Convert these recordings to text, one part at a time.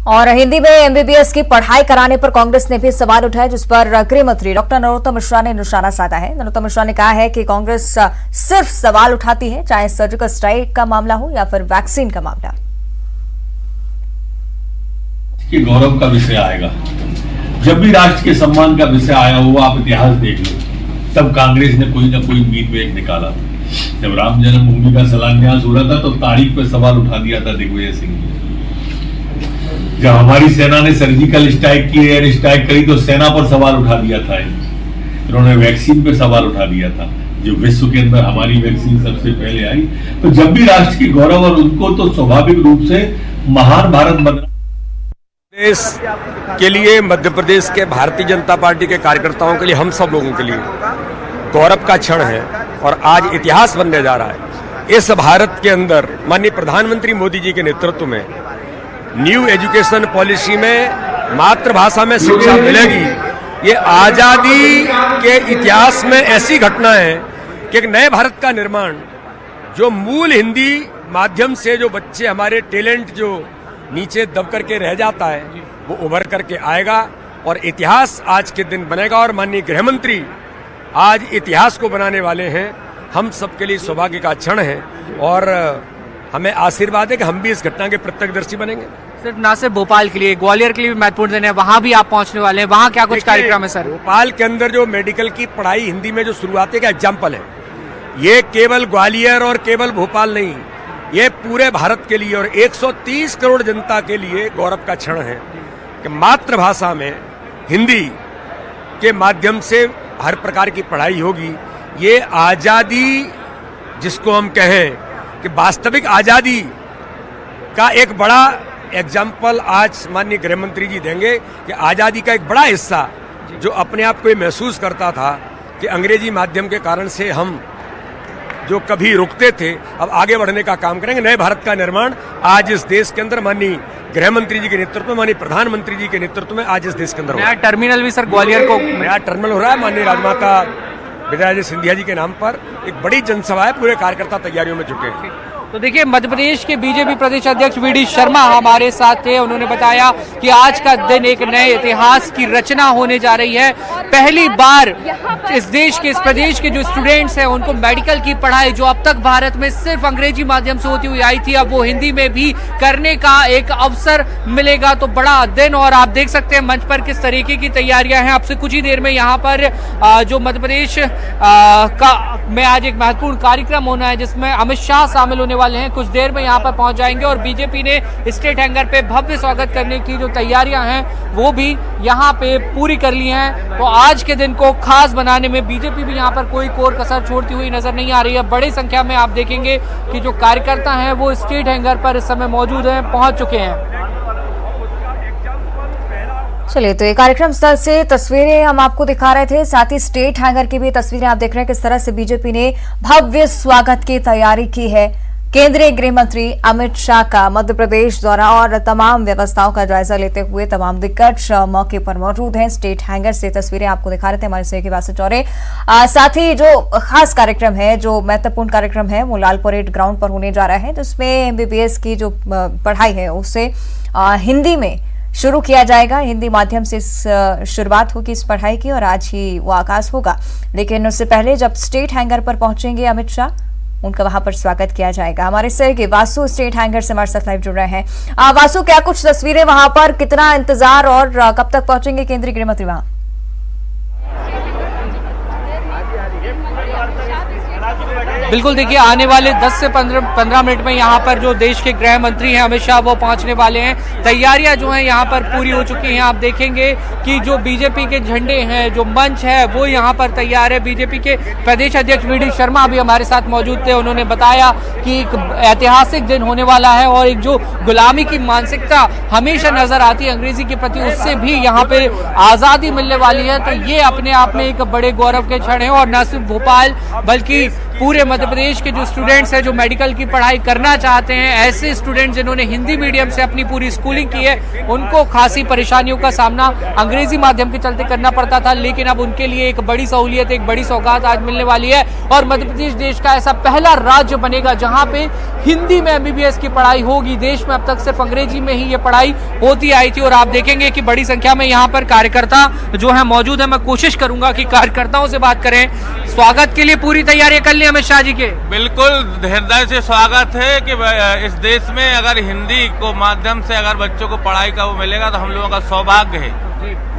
और हिंदी में एमबीबीएस की पढ़ाई कराने पर कांग्रेस ने भी सवाल उठाया, जिस पर गृह मंत्री डॉक्टर नरोत्तम मिश्रा ने निशाना साधा है। नरोत्तम मिश्रा ने कहा है कि कांग्रेस सिर्फ सवाल उठाती है, चाहे सर्जिकल स्ट्राइक का मामला हो या फिर वैक्सीन का मामला। कि गौरव का विषय आएगा, जब भी राष्ट्र के सम्मान का विषय आया हो, आप इतिहास देख लो, तब कांग्रेस ने कोई ना कोई मीत वेग निकाला। जब राम जन्मभूमि का शिलान्यास हो रहा था तो तारीख पे सवाल उठा दिया था दिग्विजय सिंह ने। जब हमारी सेना ने सर्जिकल स्ट्राइक की, एयर स्ट्राइक करी, तो सेना पर सवाल उठा दिया था। उन्होंने वैक्सीन पे सवाल उठा दिया था, जो विश्व के अंदर हमारी वैक्सीन सबसे पहले आई। तो जब भी राष्ट्र की गौरव और उनको तो स्वाभाविक रूप से महान भारत बना। देश के लिए, मध्य प्रदेश के भारतीय जनता पार्टी के कार्यकर्ताओं के लिए, हम सब लोगों के लिए गौरव का क्षण है और आज इतिहास बनने जा रहा है। इस भारत के अंदर माननीय प्रधानमंत्री मोदी जी के नेतृत्व में न्यू एजुकेशन पॉलिसी में मातृभाषा में शिक्षा मिलेगी। ये आजादी के इतिहास में ऐसी घटना है कि एक नए भारत का निर्माण, जो मूल हिंदी माध्यम से जो बच्चे हमारे टैलेंट जो नीचे दब करके रह जाता है, वो उभर करके आएगा और इतिहास आज के दिन बनेगा। और माननीय गृह मंत्री आज इतिहास को बनाने वाले हैं। हम सबके लिए सौभाग्य का क्षण है और हमें आशीर्वाद है कि हम भी इस घटना के प्रत्यक्षदर्शी बनेंगे। सिर्फ ना सिर्फ भोपाल के लिए, ग्वालियर के लिए भी महत्वपूर्ण दिन है, वहाँ भी आप पहुँचने वाले हैं, वहाँ क्या कुछ कार्यक्रम है सर? भोपाल के अंदर जो मेडिकल की पढ़ाई हिंदी में जो शुरुआत का एग्जाम्पल है, ये केवल ग्वालियर और केवल भोपाल नहीं, ये पूरे भारत के लिए और 130 करोड़ जनता के लिए गौरव का क्षण है कि मातृभाषा में हिंदी के माध्यम से हर प्रकार की पढ़ाई होगी। ये आजादी जिसको हम कहें कि वास्तविक आजादी का एक बड़ा एग्जाम्पल आज माननीय गृह मंत्री जी देंगे कि आजादी का एक बड़ा हिस्सा जो अपने आप को ये महसूस करता था कि अंग्रेजी माध्यम के कारण से हम जो कभी रुकते थे, अब आगे बढ़ने का काम करेंगे। नए भारत का निर्माण आज इस देश के अंदर माननीय गृह मंत्री जी के नेतृत्व में, माननीय प्रधानमंत्री जी के नेतृत्व में आज इस देश के अंदर नया टर्मिनल भी सर ग्वालियर को, नया टर्मिनल हो रहा है। माननीय राजमाता विजयाराजे सिंधिया जी के नाम पर एक बड़ी जनसभा है, पूरे कार्यकर्ता तैयारियों में जुटे हैं। तो देखिए, मध्य प्रदेश के बीजेपी प्रदेश अध्यक्ष वीडी शर्मा हमारे साथ थे। उन्होंने बताया कि आज का दिन एक नए इतिहास की रचना होने जा रही है। पहली बार इस देश के, इस प्रदेश के जो स्टूडेंट्स हैं, उनको मेडिकल की पढ़ाई जो अब तक भारत में सिर्फ अंग्रेजी माध्यम से होती हुई आई थी, अब वो हिंदी में भी करने का एक अवसर मिलेगा। तो बड़ा दिन, और आप देख सकते हैं मंच पर किस तरीके की तैयारियां हैं। आपसे कुछ ही देर में यहाँ पर जो मध्य प्रदेश में आज एक महत्वपूर्ण कार्यक्रम होना है, जिसमें अमित शाह शामिल होने वाले हैं। कुछ देर में यहाँ पर पहुंच जाएंगे और बीजेपी ने स्टेट हैंगर पे भव्य स्वागत करने की जो तैयारियां हैं वो भी यहाँ पे पूरी कर ली हैं। तो आज के दिन को खास बनाने में बीजेपी भी यहाँ पर कोई कोर कसर छोड़ती हुई नजर नहीं आ रही है। बड़ी संख्या में आप देखेंगे कि जो कार्यकर्ता हैं वो स्टेट हैंगर पर इस समय मौजूद हैं, पहुंच चुके हैं। चलिए, तो ये कार्यक्रम स्थल से तस्वीरें हम आपको दिखा रहे थे, साथ ही स्टेट हैंगर की भी तस्वीरें आप देख रहे हैं किस तरह से बीजेपी ने भव्य स्वागत की तैयारी की है। केंद्रीय गृह मंत्री अमित शाह का मध्य प्रदेश दौरा और तमाम व्यवस्थाओं का जायजा लेते हुए तमाम दिग्गज मौके पर मौजूद हैं। स्टेट हैंगर से तस्वीरें आपको दिखा रहे थे हमारे सहयोगी वासु चौरे। साथ ही जो खास कार्यक्रम है, जो महत्वपूर्ण कार्यक्रम है, वो लाल परेड ग्राउंड पर होने जा रहा है, जिसमें एमबीबीएस की जो पढ़ाई है उसे हिंदी में शुरू किया जाएगा। हिंदी माध्यम से शुरुआत होगी इस पढ़ाई की और आज ही वो आगाज होगा। लेकिन उससे पहले जब स्टेट हैंगर पर पहुंचेंगे अमित शाह, उनका वहां पर स्वागत किया जाएगा। हमारे सहयोगी वासु स्टेट हैंगर से हमारे साथ लाइव जुड़ रहे हैं। वासु, क्या कुछ तस्वीरें वहां पर, कितना इंतजार और कब तक पहुंचेंगे केंद्रीय गृह मंत्री वहां? बिल्कुल, देखिए, आने वाले 10 से 15 मिनट में यहाँ पर जो देश के गृह मंत्री हैं अमित शाह, वो पहुंचने वाले हैं। तैयारियां जो हैं यहाँ पर पूरी हो चुकी हैं। आप देखेंगे कि जो बीजेपी के झंडे हैं, जो मंच है, वो यहाँ पर तैयार है। बीजेपी के प्रदेश अध्यक्ष वीडी शर्मा भी हमारे साथ मौजूद थे। उन्होंने बताया कि एक ऐतिहासिक दिन होने वाला है और एक जो गुलामी की मानसिकता हमेशा नजर आती है अंग्रेजी के प्रति, उससे भी यहाँ पे आजादी मिलने वाली है। तो ये अपने आप में एक बड़े गौरव के क्षण है और न सिर्फ भोपाल बल्कि पूरे मध्य प्रदेश के जो स्टूडेंट्स हैं जो मेडिकल की पढ़ाई करना चाहते हैं, ऐसे स्टूडेंट जिन्होंने हिंदी मीडियम से अपनी पूरी स्कूलिंग की है, उनको खासी परेशानियों का सामना अंग्रेजी माध्यम के चलते करना पड़ता था, लेकिन अब उनके लिए एक बड़ी सहूलियत, एक बड़ी सौगात आज मिलने वाली है। और मध्य प्रदेश देश का ऐसा पहला राज्य बनेगा जहां पे हिंदी में MBBS की पढ़ाई होगी। देश में अब तक सिर्फ अंग्रेजी में ही ये पढ़ाई होती आई थी और आप देखेंगे कि बड़ी संख्या में यहाँ पर कार्यकर्ता जो है मौजूद है। मैं कोशिश करूंगा कि कार्यकर्ताओं से बात करें। स्वागत के लिए पूरी तैयारी कर ली अमित शाह जी के? बिल्कुल हृदय से स्वागत है कि इस देश में अगर हिंदी को माध्यम से अगर बच्चों को पढ़ाई का वो मिलेगा तो हम लोगों का सौभाग्य है।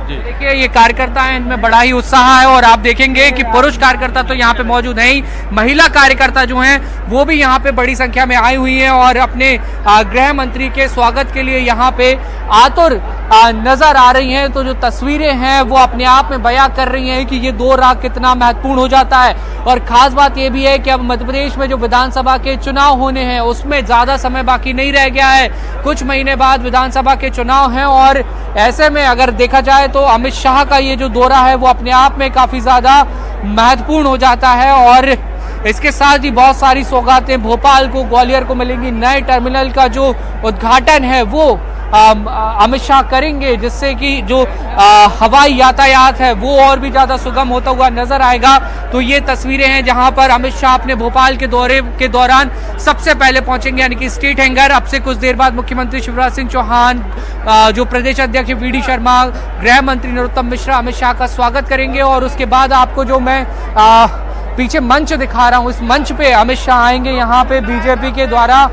देखिए ये कार्यकर्ता हैं, इनमें बड़ा ही उत्साह है और आप देखेंगे कि पुरुष कार्यकर्ता तो यहाँ पे मौजूद हैं ही, महिला कार्यकर्ता जो हैं वो भी यहाँ पे बड़ी संख्या में आई हुई हैं और अपने गृह मंत्री के स्वागत के लिए यहाँ पे आतुर नजर आ रही हैं। तो जो तस्वीरें हैं वो अपने आप में बयां कर रही हैं कि ये दौरा कितना महत्वपूर्ण हो जाता है। और खास बात ये भी है कि अब मध्य प्रदेश में जो विधानसभा के चुनाव होने हैं उसमें ज्यादा समय बाकी नहीं रह गया है, कुछ महीने बाद विधानसभा के चुनाव हैं और ऐसे में अगर देखा जाए तो अमित शाह का ये जो दौरा है वो अपने आप में काफी ज्यादा महत्वपूर्ण हो जाता है। और इसके साथ ही बहुत सारी सौगातें भोपाल को, ग्वालियर को मिलेंगी। नए टर्मिनल का जो उद्घाटन है वो अमित शाह करेंगे, जिससे कि जो हवाई यातायात है वो और भी ज्यादा सुगम होता हुआ नजर आएगा। तो ये तस्वीरें हैं जहां पर अमित शाह अपने भोपाल के दौरे के दौरान सबसे पहले पहुंचेंगे, यानी कि स्टेट हैंगर। अब से कुछ देर बाद मुख्यमंत्री शिवराज सिंह चौहान, जो प्रदेश अध्यक्ष VD शर्मा, गृह मंत्री नरोत्तम मिश्रा अमित शाह का स्वागत करेंगे। और उसके बाद आपको जो मैं पीछे मंच दिखा रहा हूँ, इस मंच पे अमित शाह आएंगे। यहाँ पे बीजेपी के द्वारा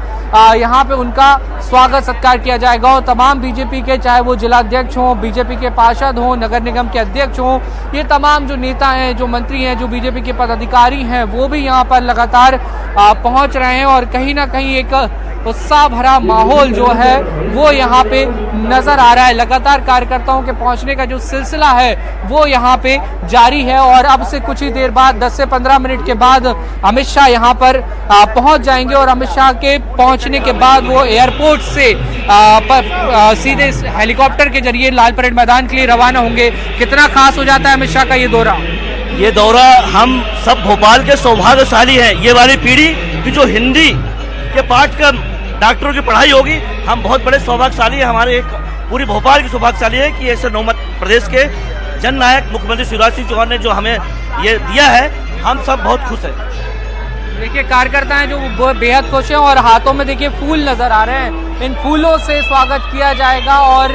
यहाँ पे उनका स्वागत सत्कार किया जाएगा और तमाम बीजेपी के, चाहे वो जिलाध्यक्ष हों, बीजेपी के पार्षद हों, नगर निगम के अध्यक्ष हों, ये तमाम जो नेता हैं, जो मंत्री हैं, जो बीजेपी के पदाधिकारी हैं, वो भी यहाँ पर लगातार पहुँच रहे हैं। और कहीं ना कहीं एक उत्साह भरा माहौल जो है वो यहाँ पे नजर आ रहा है। लगातार कार्यकर्ताओं के पहुंचने का जो सिलसिला है वो यहाँ पे जारी है और अब से कुछ ही देर बाद 10 से 15 मिनट के बाद अमित शाह यहाँ पर पहुंच जाएंगे और अमित शाह के पहुंचने के बाद वो एयरपोर्ट से सीधे हेलीकॉप्टर के जरिए लाल परेड मैदान के लिए रवाना होंगे। कितना खास हो जाता है अमित शाह का ये दौरा? ये दौरा हम सब भोपाल के सौभाग्यशाली हैं। ये वाली पीढ़ी की जो हिंदी के पाठ का डॉक्टरों की पढ़ाई होगी, हम बहुत बड़े सौभाग्यशाली हैं। हमारे एक पूरी भोपाल की सौभाग्यशाली है कि ऐसे मध्य प्रदेश के जननायक मुख्यमंत्री शिवराज सिंह चौहान ने जो हमें ये दिया है, हम सब बहुत खुश हैं। देखिए कार्यकर्ता हैं जो वो बेहद खुश हैं और हाथों में देखिए फूल नजर आ रहे हैं। इन फूलों से स्वागत किया जाएगा और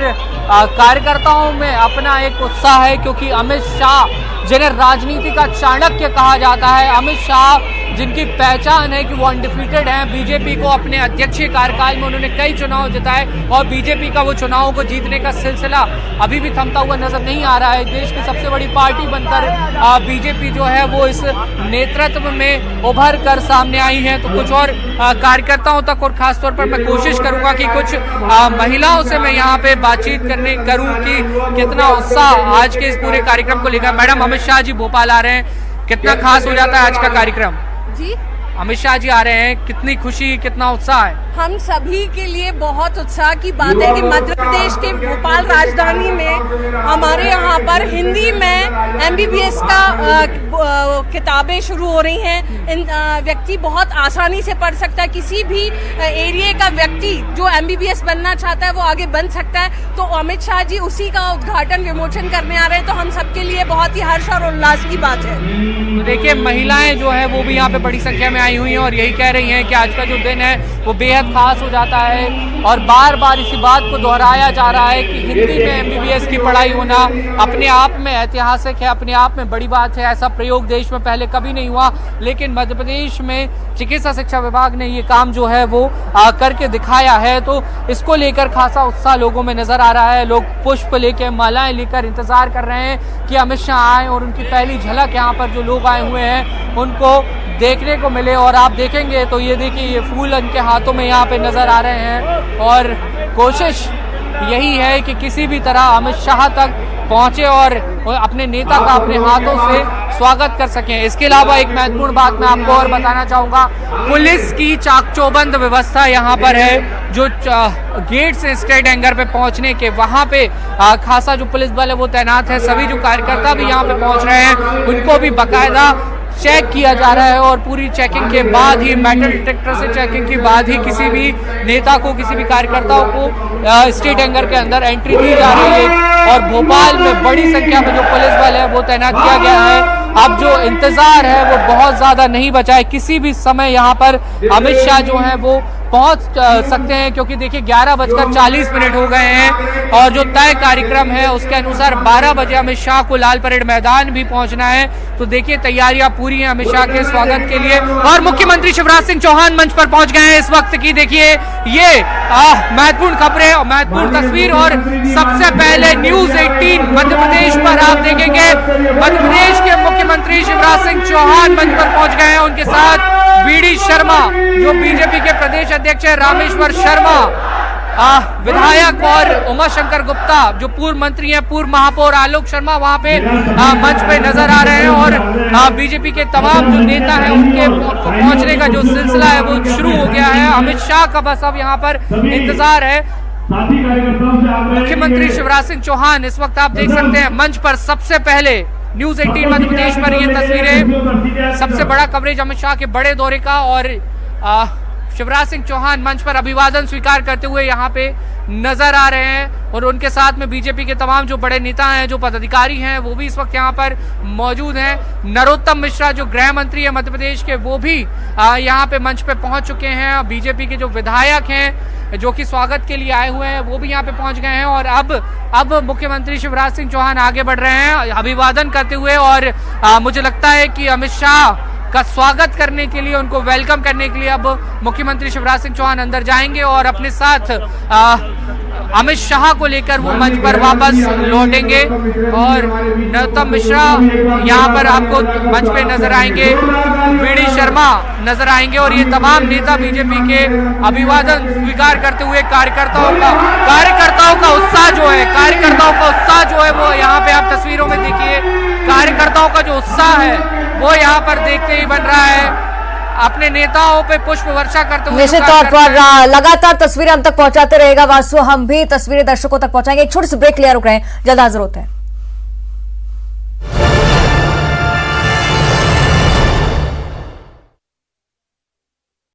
कार्यकर्ताओं में अपना एक उत्साह है, क्योंकि अमित शाह जिन्हें राजनीति का चाणक्य कहा जाता है, अमित शाह जिनकी पहचान है कि वो अनडिफीटेड हैं। बीजेपी को अपने अध्यक्षीय कार्यकाल में उन्होंने कई चुनाव जिताए और बीजेपी का वो चुनावों को जीतने का सिलसिला अभी भी थमता हुआ नजर नहीं आ रहा है। देश की सबसे बड़ी पार्टी बनकर बीजेपी जो है वो इस नेतृत्व में उभर कर सामने आई है। तो कुछ और कार्यकर्ताओं तक और खासतौर पर मैं कोशिश करूंगा कि कुछ महिलाओं से मैं यहाँ पे बातचीत करूं कि कितना उत्साह आज के इस पूरे कार्यक्रम को लेकर। मैडम, अमित शाह जी भोपाल आ रहे हैं, कितना खास हो जाता है आज का कार्यक्रम? जी, अमित शाह जी आ रहे हैं, कितनी खुशी, कितना उत्साह है? हम सभी के लिए बहुत उत्साह की बात है कि मध्य प्रदेश के भोपाल राजधानी में हमारे यहाँ पर हिंदी में MBBS का किताबें शुरू हो रही हैं। इन व्यक्ति बहुत आसानी से पढ़ सकता है। किसी भी एरिया का व्यक्ति जो MBBS बनना चाहता है वो आगे बन सकता है। तो अमित शाह जी उसी का उद्घाटन विमोचन करने आ रहे हैं, तो हम सबके लिए बहुत ही हर्ष और उल्लास की बात है। तो देखिए महिलाएं जो है वो भी यहाँ पे बड़ी संख्या में आई हुई हैं और यही कह रही हैं कि आज का जो दिन है वो बेहद खास हो जाता है और बार बार इसी बात को दोहराया जा रहा है कि हिंदी में MBBS की पढ़ाई होना अपने आप में ऐतिहासिक है, अपने आप में बड़ी बात है। ऐसा प्रयोग देश में पहले कभी नहीं हुआ, लेकिन मध्य प्रदेश में चिकित्सा शिक्षा विभाग ने ये काम जो है वो करके दिखाया है। तो इसको लेकर खासा उत्साह लोगों में नजर आ रहा है। लोग पुष्प लेकर, मालाएं लेकर इंतजार कर रहे हैं कि अमित शाह आए और उनकी पहली झलक यहाँ पर जो लोग आए हुए हैं उनको देखने को मिले। और आप देखेंगे तो ये देखिए ये फूल उनके हाथों में यहाँ पे नजर आ रहे हैं और कोशिश यही है कि किसी भी तरह अमित शाह तक पहुंचे और अपने नेता का अपने हाथों से स्वागत कर सकें। इसके अलावा एक महत्वपूर्ण बात मैं आपको और बताना चाहूँगा, पुलिस की चाकचौबंद व्यवस्था यहाँ पर है। जो गेट से स्टेट हैंगर पे पहुँचने के वहाँ पे खासा जो पुलिस बल है वो तैनात है। सभी जो कार्यकर्ता भी यहाँ पे पहुँच रहे हैं उनको भी बाकायदा चेक किया जा रहा है और पूरी चेकिंग के बाद ही, मेटल डिटेक्टर से चेकिंग के बाद ही किसी भी नेता को, किसी भी कार्यकर्ताओं को स्टेट हैंगर के अंदर एंट्री दी जा रही है। और भोपाल में बड़ी संख्या में जो पुलिस बल है वो तैनात किया गया है। अब जो इंतजार है वो बहुत ज्यादा नहीं बचा है, किसी भी समय यहाँ पर अमित शाह जो है वो पहुंच सकते हैं, क्योंकि देखिए 11:40 हो गए हैं और जो तय कार्यक्रम है उसके अनुसार 12 बजे अमित शाह को लाल परेड मैदान भी पहुंचना है। तो देखिए तैयारियां पूरी हैं अमित शाह के स्वागत के लिए। और मुख्यमंत्री शिवराज सिंह चौहान मंच पर पहुंच गए हैं इस वक्त की। देखिए ये महत्वपूर्ण खबरें और महत्वपूर्ण तस्वीर। और सबसे पहले न्यूज 18 मध्य प्रदेश पर आप देखेंगे मध्य प्रदेश के मुख्यमंत्री शिवराज सिंह चौहान मंच पर पहुंच गए हैं। उनके साथ वीडी शर्मा जो बीजेपी के प्रदेश अध्यक्ष है, रामेश्वर शर्मा विधायक और उमा शंकर गुप्ता जो पूर्व मंत्री हैं, पूर्व महापौर आलोक शर्मा वहां पे मंच पे नजर आ रहे हैं। और बीजेपी के तमाम जो नेता हैं उनके पहुंचने का जो सिलसिला है वो शुरू हो गया है। अमित शाह का बस अब यहाँ पर इंतजार है। मुख्यमंत्री शिवराज सिंह चौहान इस वक्त आप देख सकते हैं मंच पर। सबसे पहले न्यूज 18 मध्य प्रदेश पर ये तस्वीरें, सबसे बड़ा कवरेज अमित शाह के बड़े दौरे का। और शिवराज सिंह चौहान मंच पर अभिवादन स्वीकार करते हुए यहाँ पे नजर आ रहे हैं। और उनके साथ में बीजेपी के तमाम जो बड़े नेता हैं, जो पदाधिकारी हैं, वो भी इस वक्त यहाँ पर मौजूद हैं। नरोत्तम मिश्रा जो गृह मंत्री है मध्य प्रदेश के, वो भी यहाँ पे मंच पे पहुंच चुके हैं। बीजेपी के जो विधायक हैं जो कि स्वागत के लिए आए हुए हैं वो भी यहाँ पे पहुंच गए हैं। और अब मुख्यमंत्री शिवराज सिंह चौहान आगे बढ़ रहे हैं अभिवादन करते हुए। और मुझे लगता है कि अमित शाह का स्वागत करने के लिए, उनको वेलकम करने के लिए अब मुख्यमंत्री शिवराज सिंह चौहान अंदर जाएंगे और अपने साथ अमित शाह को लेकर वो मंच पर वापस लौटेंगे। और नरोत्तम मिश्रा यहाँ पर आपको मंच पे नजर आएंगे, वीडी शर्मा नजर आएंगे और ये तमाम नेता बीजेपी के अभिवादन स्वीकार करते हुए कार्यकर्ताओं का उत्साह जो है वो यहाँ पे आप तस्वीरों में देखिए। कार्यकर्ताओं का जो उत्साह है वो यहाँ पर देखते ही बन रहा है। अपने नेताओं पे पुष्प वर्षा करते हुए निश्चित तौर पर लगातार तस्वीरें हम तक पहुंचाते रहेगा वासु, हम भी तस्वीरें दर्शकों तक पहुंचाएंगे। एक छोटी सी ब्रेक ले रुक रहे हैं, जल्द हाजिर होते हैं।